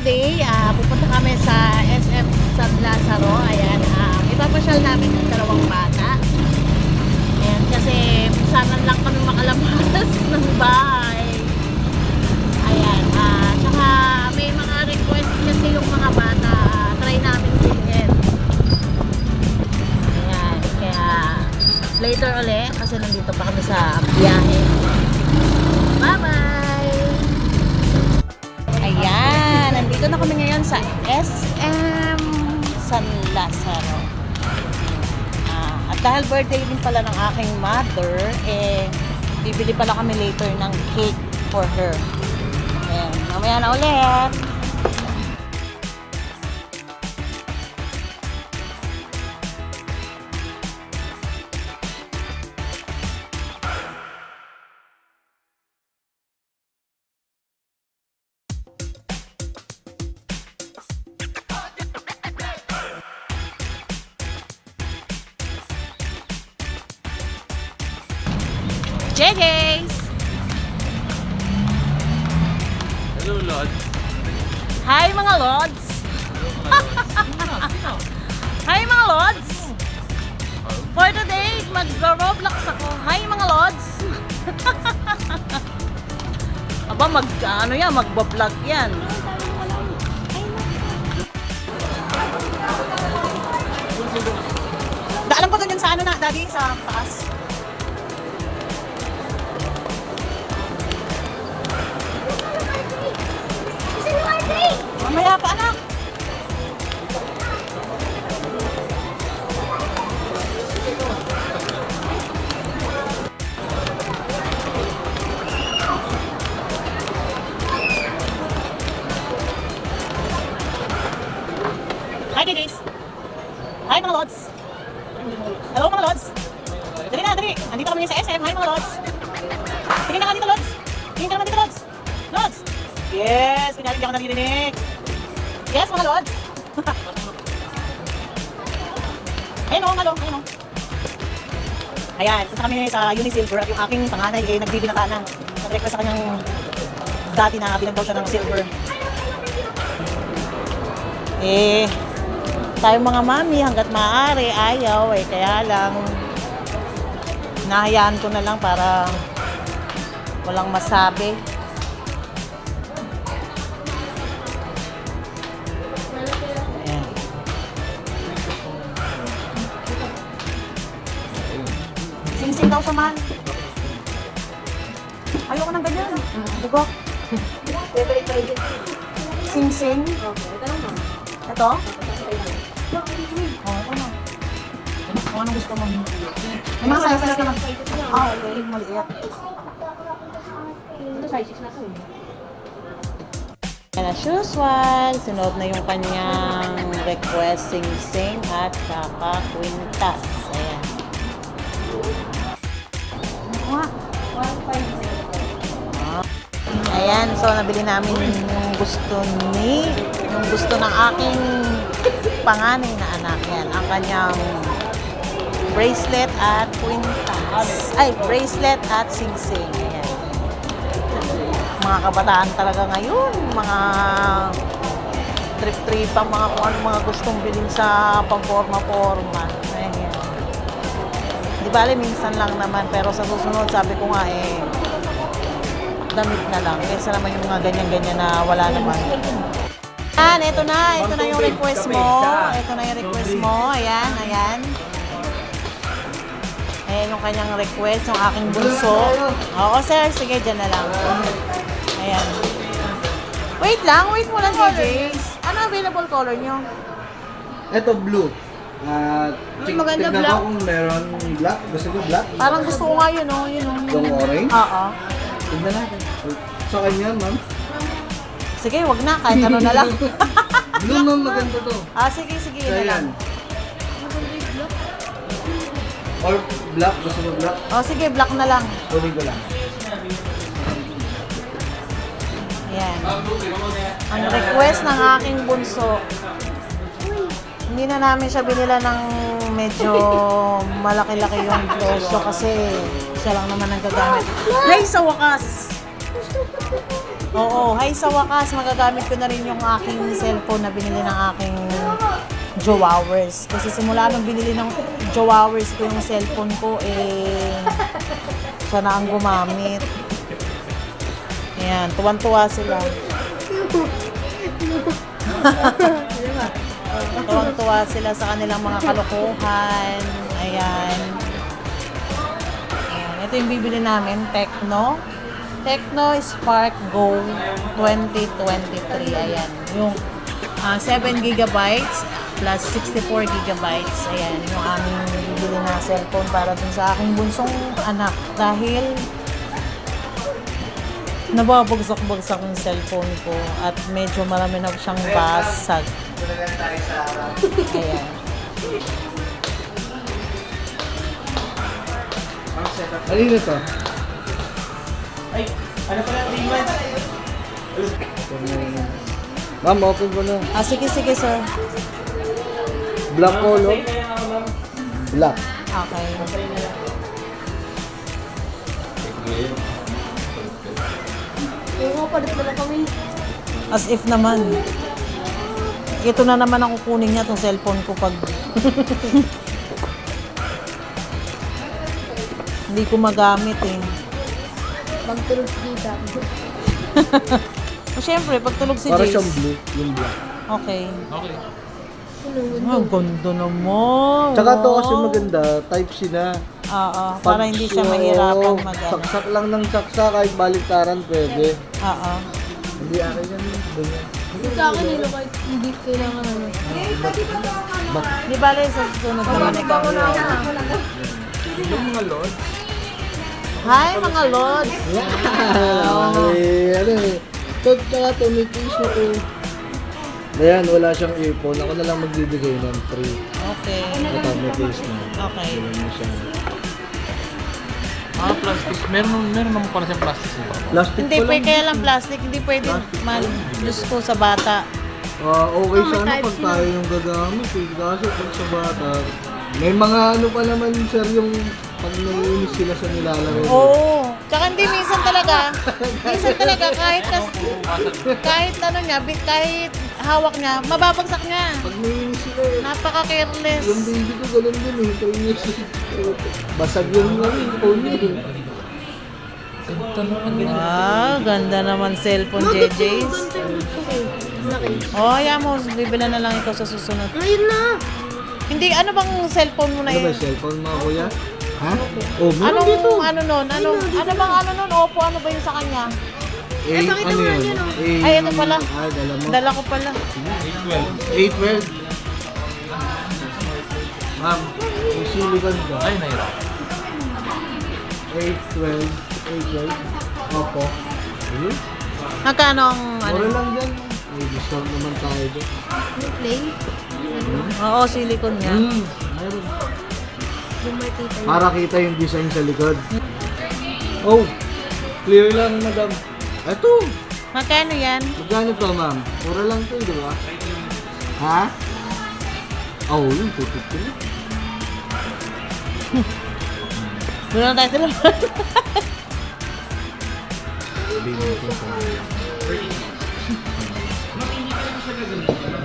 today, pupunta kami sa SM San Lazaro. Ayan, ipapasyal namin yung dalawang bata. Ayan, kasi sana lang kami makalabas ng bahay. Ayan, tsaka may mga request kasi yung mga bata, try namin bilhin. Ayan, kaya later ulit kasi nandito pa kami sa biyahe. Bye-bye! Ayan, nandito na kami ngayon sa SM San Lazaro. At dahil birthday din pala ng aking mother, bibili pala kami later ng cake for her. Ayan, mamaya na ulit. JJ's! Hello, Lord. Hi mga Lods! Hi mga Lods! For today, mag-roblox ako. Hi mga Lods! Aba, magbablog yan. Alam ko doon sa Daddy, sa taas. Mamaya pa, anak. Hi, guys. Hi, mga Lods. Hello, mga Lods. Dali na, dali. Andito kami sa SM. Hi, mga Lods. Tingin ka dito, Lods. Tingin ka naman dito, Lods. Lods. Yes, pinari ako naririnig. Yes, mga Lods. Ayun o, malong, ayun o. Ayan, punta kami sa Unisilver at yung aking panganay nagbibinata ng nag-request sa kanyang dati na binag daw siya ng silver. Tayo mga mami hanggat maaari, ayaw kaya lang nahayaan ko na lang para walang masabi. Sing-sing daw siya, man. Ayoko ng ganyan. Bugok. Sing-sing. Ito? Oo, ito na. Kung anong gusto mo. May mga size naman. Okay. Maliit. Ito sizes na ito eh. As usual, sunod na yung kanyang request, sing-sing at saka quintas. Ayan. Ayan, so nabili namin yung gusto ng aking panganay na anak. Yan, ang kanyang bracelet at quintas. Ay, bracelet at sing-sing. Ayan. Mga kabataan talaga ngayon, mga trip-tripan, mga kung ano mga gustong bilhin sa pang-forma-forma. Ayan. Di bale, minsan lang naman, pero sa susunod, sabi ko nga damit na lang. Kesa naman yung mga ganyan-ganyan na wala naman. Ayan, ito na yung request mo. Ito na yung request mo. Ayan, ayan. Ayan yung kanyang request, yung aking bunso. Oo, sir, sige, dyan na lang. Ayan. Wait mo lang, DJs. Ano available color nyo? Ito, blue. Maganda tignan black. ko kung meron black. Gusto ko black. Parang gusto ko nga yun, oh. Yung orange? Oo. Tignan natin. Sa kanya, ma'am. Sige, wag na. Kahit ano na lang. Blue, ma'am. Maganda to. Sige, yun So, na lang. yan. Or black. Gusto mo black? Sige, black na lang. Tuloy ko lang. Ayan. Ang request ng aking bunso. Hindi na namin siya binila ng medyo malaki-laki yung presyo kasi siya lang naman ang gagamit. Nay, sa wakas! Oo, hay sa wakas, magagamit ko na rin yung aking cellphone na binili ng aking Jowowers. Kasi simula nung binili ng Jowowers ko yung cellphone ko, siya na ang gumamit. Ayan, tuwan-tuwa sila. Tuwang-tuwa sila sa kanilang mga kalokohan. Ayan. Ayan. Ito yung bibili namin, Tecno. Tecno Spark Go 2023. Ayan. Yung 7 gigabytes plus 64 gigabytes. Ayan. Yung aming bibili na cellphone para dun sa aking bunsong anak. Dahil nababagsak-bagsak yung cellphone ko at medyo marami na siyang basag. Ayan. Alin ito? Ay, ano pala ang tingnan? Ma'am, open ko na. Sige, sir. Black color? Black. Okay. Palit na lang kami. As if naman. Ito na naman ang kukunin niya, itong cellphone ko pag hindi ko magamit eh. Magtulog kita. Siyempre, pag tulog si Para Jace. siyang blue, yung black. Okay. Okay. Ang ganda naman. Tsaka to kasi maganda, type C na. Oo, para hindi siya mahirapan mag-ano. Saksak lang ng saksak, kahit baliktaran pwede. Oo. Hindi akin yan. Ganyan. Sa akin nila kahit hindi kailangan ano. Di bale, sa susunod naman ikaw. Yung mga lord? Hi, mga lods! Ano eh. Tsaka to, may case na to. Ayan, wala siyang earphone. Ako na lang magbibigay ng free. Okay. Ito, may case na. Okay. Wala na siya. Plastic. Meron naman pala siyang plastic. Plastic Hindi pa pwede, lang. kaya lang plastic, hindi pwede Diyos ko sa bata. Okay sana pag tayo yung gagamit eh. Kasi pag sa bata, may mga ano pa naman sir yung pag naiinis sila sa nilalaro. Oo. Tsaka hindi, minsan talaga kahit ano niya, kahit hawak niya, mababagsak niya. Pag naiinis sila eh. Napaka-careless. Yung baby ko ganun din eh. 3 years basag yung phone niya. Ganda naman cellphone, JJ's. Oh, yeah mo, bibila na lang ikaw sa susunod. Ngayon na! Hindi, ano bang cellphone mo na Ano ba yun? cellphone mga kuya? Ha? Oh, meron dito. Ano nun? Ano bang ano nun? Oppo, ano ba yun sa kanya? pakita mo nga yan, Ay, ito pala. Ay, dala mo. Dala ko pala. 812. Ma'am, yung silicon ba? Ay, nahirap. 812. Opo. Ayun. Magkano ang ano? Mura lang dyan. May discount naman tayo dyan. Play? Oo, silicone niya. Meron. Yung makita niya. Para kita yung design sa likod. Oh, clear lang madam. Eto, Magkano yan? magkano to ma'am? Mura lang to, di ba? Ha? Oh, yun, tutut ko na. Doon na tayo sila.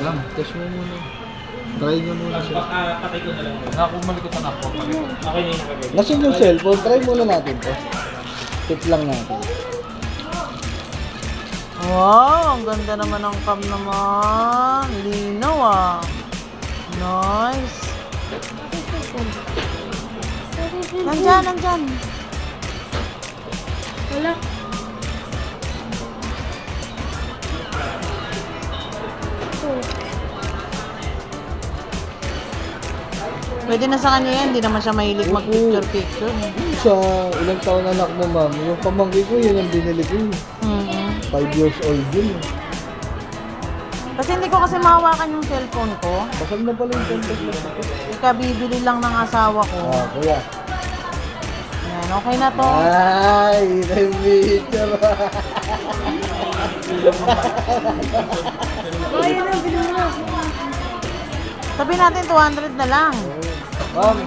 Ma'am, test mo muna. Try nyo muna siya. Kung malikutan ako. Okay na yung nakagay. Nasaan yung cellphone? Try muna natin to. Tip lang natin. Wow, ang ganda naman ng cam naman. Linaw ah. Nice. Nandyan. Wala. Pwede na sa kanya yan, hindi naman siya mahilig mag-picture-picture. Sa ilang taon anak mo ma'am, yung pamangkin ko yun ang binili ko. 5 years old yun. Kasi hindi ko kasi mahawakan yung cellphone ko. Basag na pala yung contact na ito. Ikabibili lang ng asawa ko. Kuya. Yan, okay na to. Ay, na-picture. Ayun na, bilhin mo na. Sabi natin 200 na lang. Ma'am,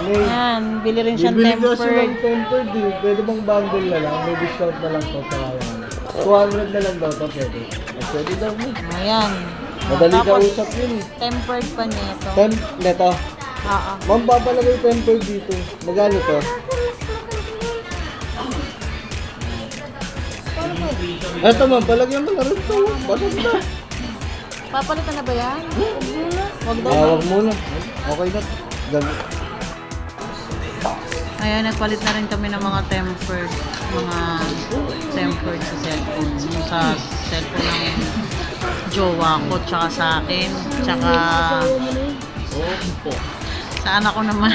May, Yan, bili rin siyang bibili ko silang tempered. tempered eh. Pwede bang bundle na lang? May discount na lang po sa kaya. 200 na lang daw to, pwede. Pwede daw mo. Ayan. Madali ka Tapos, usap yun eh. tempered pa niya ito. Neto. Oo. Ma'am, papalagay temper dito. Magano to? Eto ma'am, palagyan mo na rin to. Basag na. Papalitan na ba yan? Wag daw. Wag muna. Okay na. Ganun. Ayan, nagpalit na rin kami ng mga tempered. Mga tempered sa cellphone. Yung sa cellphone ng jowa ko, tsaka sa akin. Tsaka sa anak ko naman.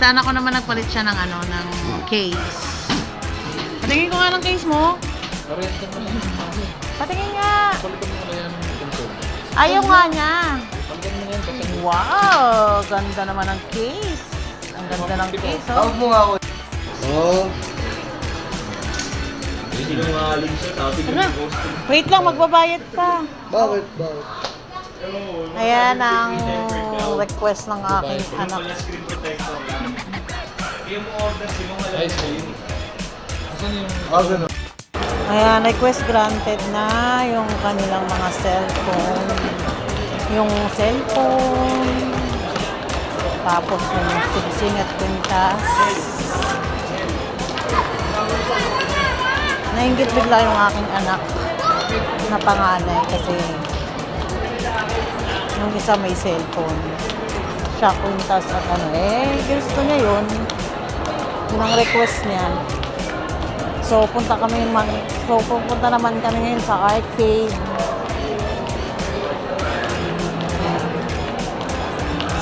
Sa anak ko naman nagpalit siya ng ano, ng case. Patingin ko nga ng case mo. Patingin nga. Ayaw nga niya. Wow! Ganda naman ng case. Ang ganda ng case, oh. Tawag mo nga ako. Oh. Wait lang, magbabayad pa. Bakit? Bakit? Ayan ang request ng aking anak. Ganun. Ayan, request granted na yung kanilang mga cellphone. Yung cellphone. Tapos yung sigsing at kwintas. Nainggit bigla yung aking anak na panganay kasi yung isa may cellphone. Siya kwintas at ano. Gusto niya yun. Yun ang request niya. So, pupunta naman kami ngayon sa arcade.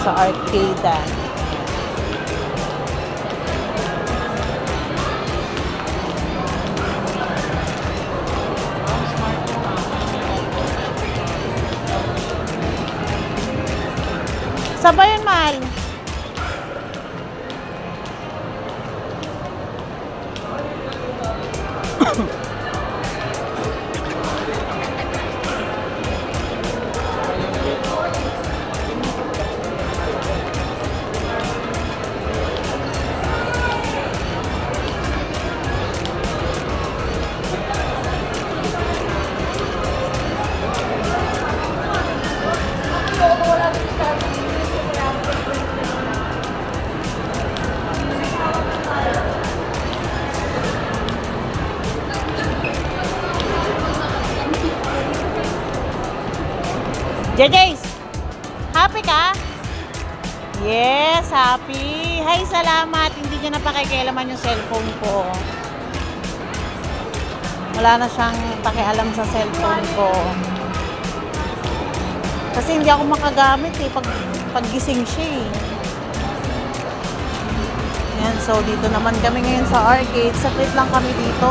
Sa arcade. Sabayan, mahal. JJ's, happy ka? Yes, happy. Hay, salamat. Hindi niya napakikialaman yung cellphone ko. Wala na siyang pakialam sa cellphone ko. Kasi hindi ako makagamit eh, pag gising siya eh. Yan, so dito naman kami ngayon sa arcade. Saklit lang kami dito.